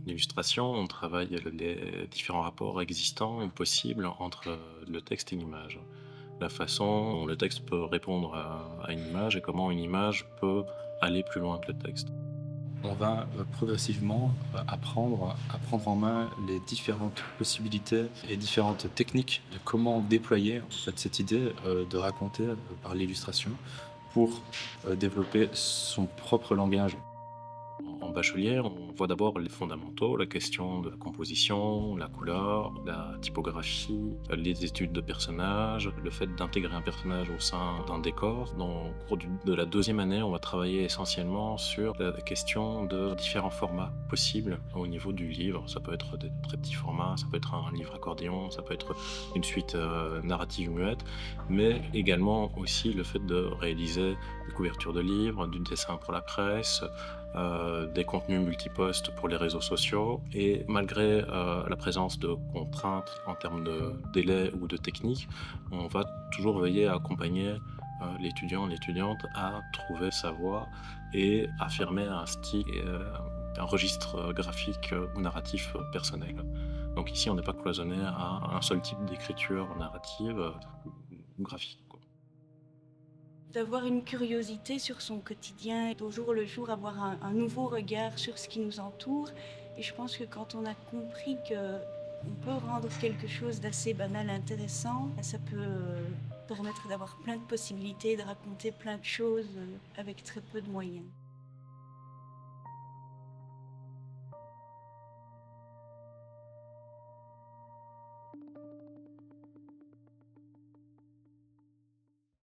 l'illustration, on travaille les différents rapports existants et possibles entre le texte et l'image. La façon dont le texte peut répondre à une image et comment une image peut aller plus loin que le texte. On va, progressivement, apprendre à prendre en main les différentes possibilités et différentes techniques de comment déployer, en fait, cette idée, de raconter, par l'illustration pour, développer son propre langage. En bachelier, on voit d'abord les fondamentaux, la question de la composition, la couleur, la typographie, les études de personnages, le fait d'intégrer un personnage au sein d'un décor. Au cours de la deuxième année, on va travailler essentiellement sur la question de différents formats possibles au niveau du livre. Ça peut être des très petits formats, ça peut être un livre accordéon, ça peut être une suite narrative muette, mais également aussi le fait de réaliser des couvertures de livres, du dessin pour la presse, des contenus multipostes pour les réseaux sociaux et malgré la présence de contraintes en termes de délai ou de technique, on va toujours veiller à accompagner l'étudiant, l'étudiante à trouver sa voie et affirmer un style et un registre graphique ou narratif personnel. Donc ici, on n'est pas cloisonné à un seul type d'écriture narrative ou graphique, quoi. D'avoir une curiosité sur son quotidien et au jour le jour avoir un nouveau regard sur ce qui nous entoure. Et je pense que quand on a compris qu'on peut rendre quelque chose d'assez banal intéressant, ça peut permettre d'avoir plein de possibilités, de raconter plein de choses avec très peu de moyens.